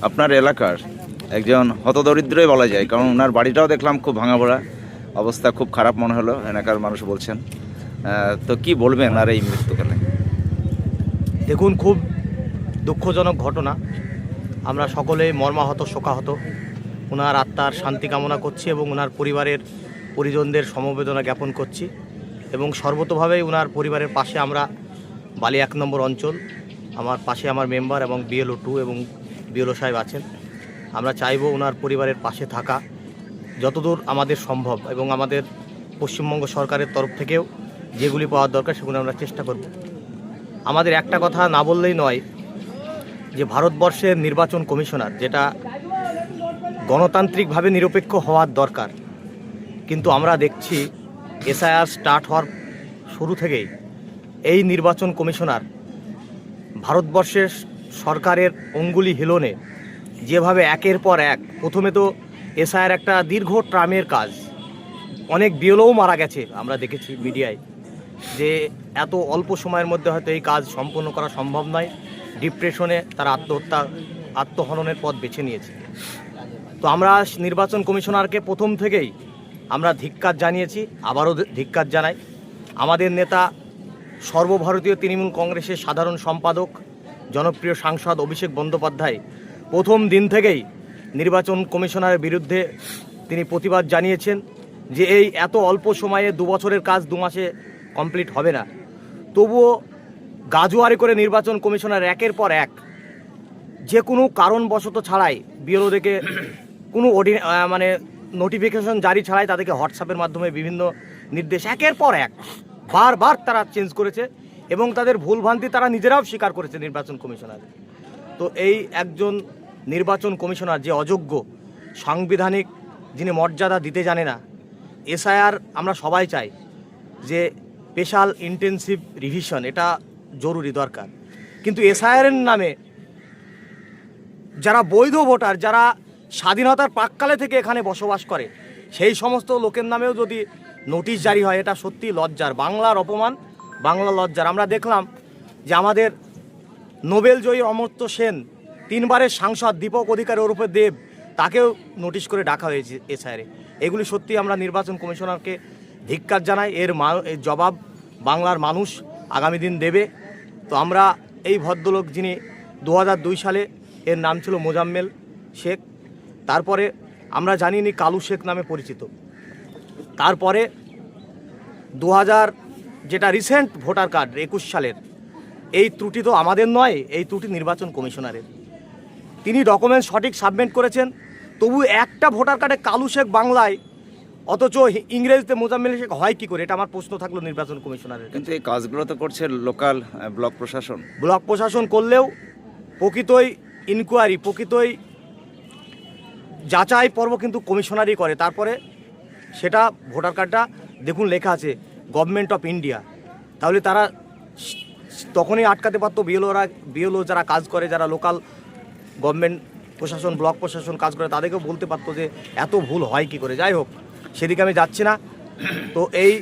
আপনার এলাকার একজন হতদরিদ্রই বলা যায়, কারণ ওনার বাড়িটাও দেখলাম খুব ভাঙাপোড়া অবস্থা, খুব খারাপ মনে হলো এলাকার মানুষ বলছেন। তো কি বলবেন আর এই মৃত্যুকালে? দেখুন, খুব দুঃখজনক ঘটনা। আমরা সকলেই মর্মাহত, শোকাহত। ওনার আত্মার শান্তি কামনা করছি এবং ওনার পরিবারের পরিজনদের সমবেদনা জ্ঞাপন করছি এবং সর্বতোভাবেই ওনার পরিবারের পাশে আমরা বালি 1 নম্বর অঞ্চল, আমার পাশে আমার মেম্বার এবং BLO 2 এবং BLO সাহেব আছেন। আমরা চাইব ওনার পরিবারের পাশে থাকা যতদূর আমাদের সম্ভব এবং আমাদের পশ্চিমবঙ্গ সরকারের তরফ থেকেও যেগুলি পাওয়ার দরকার সেগুলো আমরা চেষ্টা করব। আমাদের একটা কথা না বললেই নয় যে ভারতবর্ষের নির্বাচন কমিশনার, যেটা গণতান্ত্রিকভাবে নিরপেক্ষ হওয়ার দরকার, কিন্তু আমরা দেখছি SIR স্টার্ট হওয়ার শুরু থেকেই এই নির্বাচন কমিশনার ভারতবর্ষের সরকারের অঙ্গুলি হিলনে যেভাবে একের পর এক, প্রথমে তো SIR একটা দীর্ঘ ট্রামের কাজ, অনেক BLOও মারা গেছে, আমরা দেখেছি মিডিয়ায় যে এত অল্প সময়ের মধ্যে হয়তো এই কাজ সম্পন্ন করা সম্ভব নয়। ডিপ্রেশনে তারা আত্মহননের পথ বেছে নিয়েছে। তো আমরা নির্বাচন কমিশনারকে প্রথম থেকেই আমরা ধিক্কার জানিয়েছি, আবারও ধিক্কার জানাই। আমাদের নেতা, সর্বভারতীয় তৃণমূল কংগ্রেসের সাধারণ সম্পাদক, জনপ্রিয় সাংসদ অভিষেক বন্দ্যোপাধ্যায় প্রথম দিন থেকেই নির্বাচন কমিশনারের বিরুদ্ধে তিনি প্রতিবাদ জানিয়েছেন যে এই এত অল্প সময়ে 2 বছরের কাজ 2 মাসে কমপ্লিট হবে না। তবুও গাজুয়ারি করে নির্বাচন কমিশনার একের পর এক যে কোনো কারণবশত ছাড়াই BLOদেরকে কোনো নোটিফিকেশন জারি ছাড়াই তাদেরকে হোয়াটসঅ্যাপের মাধ্যমে বিভিন্ন নির্দেশ একের পর এক বারবার তারা চেঞ্জ করেছে এবং তাদের ভুলভ্রান্তি তারা নিজেরাও স্বীকার করেছে নির্বাচন কমিশনার। তো এই একজন নির্বাচন কমিশনার যে অযোগ্য, সাংবিধানিক যিনি মর্যাদা দিতে জানে না। SIR আমরা সবাই চাই যে স্পেশাল ইন্টেনসিভ রিভিশন, এটা জরুরি দরকার, কিন্তু SIR এর নামে যারা বৈধ ভোটার, যারা স্বাধীনতার প্রাক্কালে থেকে এখানে বসবাস করে, সেই সমস্ত লোকের নামেও যদি নোটিশ জারি হয়, এটা সত্যি লজ্জার, বাংলার অপমান, বাংলা লজ্জার। আমরা দেখলাম যে আমাদের নোবেল জয়ী অমর্ত্য সেন, 3 বারের সাংসদ দীপক অধিকারী ওরফে দেব, তাকেও নোটিশ করে ডাকা হয়েছে SIR-এ। এগুলি সত্যি আমরা নির্বাচন কমিশনারকে ধিক্কার জানাই। এর জবাব বাংলার মানুষ আগামী দিন দেবে। তো আমরা এই ভদ্রলোক, যিনি 2002 সালে, এর নাম ছিল মোজাম্মেল শেখ, তারপরে আমরা জানিনি কালু শেখ নামে পরিচিত, তারপরে 2000 যেটা রিসেন্ট ভোটার কার্ড 21 সালের, এই ত্রুটি তো আমাদের নয়, এই ত্রুটি নির্বাচন কমিশনারের। তিনি ডকুমেন্টস সঠিক সাবমিট করেছেন, তবু একটা ভোটার কার্ডে কালু শেখ বাংলায়, অথচ ইংরেজিতে মোজাম্মেল শেখ হয় কী করে? এটা আমার প্রশ্ন থাকলো নির্বাচন কমিশনারের। কিন্তু এই কাজগুলো তো করছে লোকাল ব্লক প্রশাসন করলেও প্রকৃতই ইনকোয়ারি, প্রকৃতই যাচাই পর্ব কিন্তু কমিশনারই করে। তারপরে সেটা ভোটার কার্ডটা দেখুন লেখা আছে গভর্নমেন্ট অফ ইন্ডিয়া, তাহলে তারা তখনই আটকাতে পারতো। BLO যারা কাজ করে, যারা লোকাল গভর্নমেন্ট প্রশাসন, ব্লক প্রশাসন কাজ করে, তাদেরকেও বলতে পারতো যে এত ভুল হয় কি করে। যাই হোক, সেদিকে আমি যাচ্ছি না। তো এই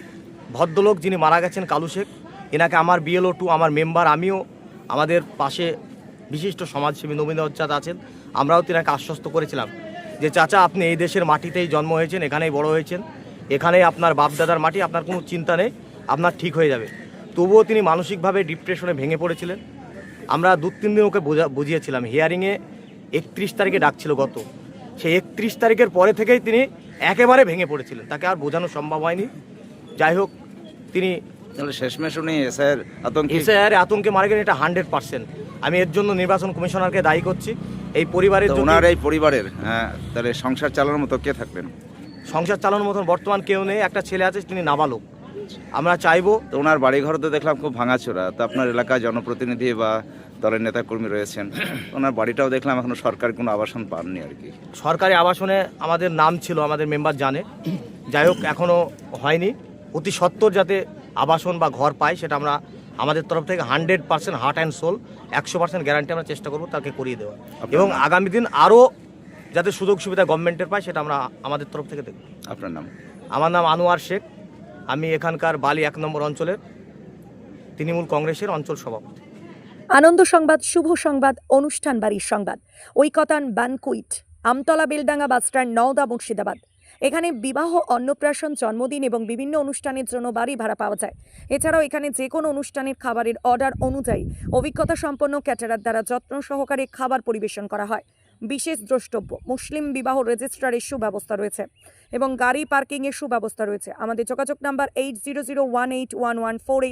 ভদ্রলোক যিনি মারা গেছেন, কালু শেখ, এনাকে আমার BLO 2, আমার মেম্বার, আমিও, আমাদের পাশে বিশিষ্ট সমাজসেবী নবীন অজ্জাদ আছেন, আমরাও তিনাকে আশ্বস্ত করেছিলাম যে চাচা, আপনি এই দেশের মাটিতেই জন্ম হয়েছেন, এখানেই বড় হয়েছেন, এখানেই আপনার বাপদাদার মাটি, আপনার কোনো চিন্তা নেই, আপনার ঠিক হয়ে যাবে। তবুও তিনি মানসিকভাবে ডিপ্রেশনে ভেঙে পড়েছিলেন। আমরা 2-3 দিন ওকে বুঝিয়েছিলাম। হিয়ারিংয়ে 31 তারিখে ডাকছিল গত, সেই 31 তারিখের পরে থেকেই তিনি একেবারে ভেঙে পড়েছিলেন, তাকে আর বোঝানো সম্ভব হয়নি। যাই হোক, তিনি শেষমেশ উনি SIR আতঙ্কে মারা গেলেন, এটা 100%। আমি এর জন্য নির্বাচন কমিশনারকে দায়ী করছি। এই পরিবারের তাহলে সংসার চালানোর মতো কে থাকবেন? সংসার চালানোর মতন বর্তমান কেউ নেই। একটা ছেলে আছে, তিনি নাবালক। আমরা চাইবো, তো ওনার বাড়িঘর তো দেখলাম খুব ভাঙাচোরা, তো আপনার এলাকায় জনপ্রতিনিধি বা দলের নেতাকর্মী রয়েছেন, ওনার বাড়িটাও দেখলাম এখনো সরকারি কোনো আবাসন পাননি আর কি। সরকারি আবাসনে আমাদের নাম ছিল, আমাদের মেম্বার জানে। যাই হোক, এখনও হয়নি। অতি সত্বর যাতে আবাসন বা ঘর পায়, সেটা আমরা আমাদের তরফ থেকে 100% হার্ট অ্যান্ড সোল, 100% গ্যারান্টি আমরা চেষ্টা করবো তাকে করিয়ে দেওয়া, এবং আগামী দিন আরও যাতে সুযোগ সুবিধা গভর্নমেন্টের পায়, সেটা আমরা আমাদের তরফ থেকে দেখব। আপনার নাম? আমার নাম আনোয়ার শেখ, আমি এখানকার বালি 1 নম্বর অঞ্চলের তৃণমূল কংগ্রেসের অঞ্চল সভাপতি। আনন্দ সংবাদ, শুভ সংবাদ, অনুষ্ঠান বাড়ির সংবাদ। ঐকতান ব্যানকুইট, আমতলা, বেলডাঙ্গা বাসস্ট্যান্ড, নওদা, মুর্শিদাবাদ। এখানে বিবাহ, অন্নপ্রাশন, জন্মদিন এবং বিভিন্ন অনুষ্ঠানের জন্য বাড়ি ভাড়া পাওয়া যায়। এছাড়াও এখানে যে কোনো অনুষ্ঠানের খাবারের অর্ডার অনুযায়ী অভিজ্ঞতা সম্পন্ন ক্যাটারার দ্বারা যত্ন সহকারে খাবার পরিবেশন করা হয়। বিশেষ দ্রষ্টব্য, মুসলিম বিবাহ রেজিস্ট্রারের সুব্যবস্থা রয়েছে এবং গাড়ি পার্কিংয়ের সুব্যবস্থা রয়েছে। আমাদের যোগাযোগ নাম্বার 80018114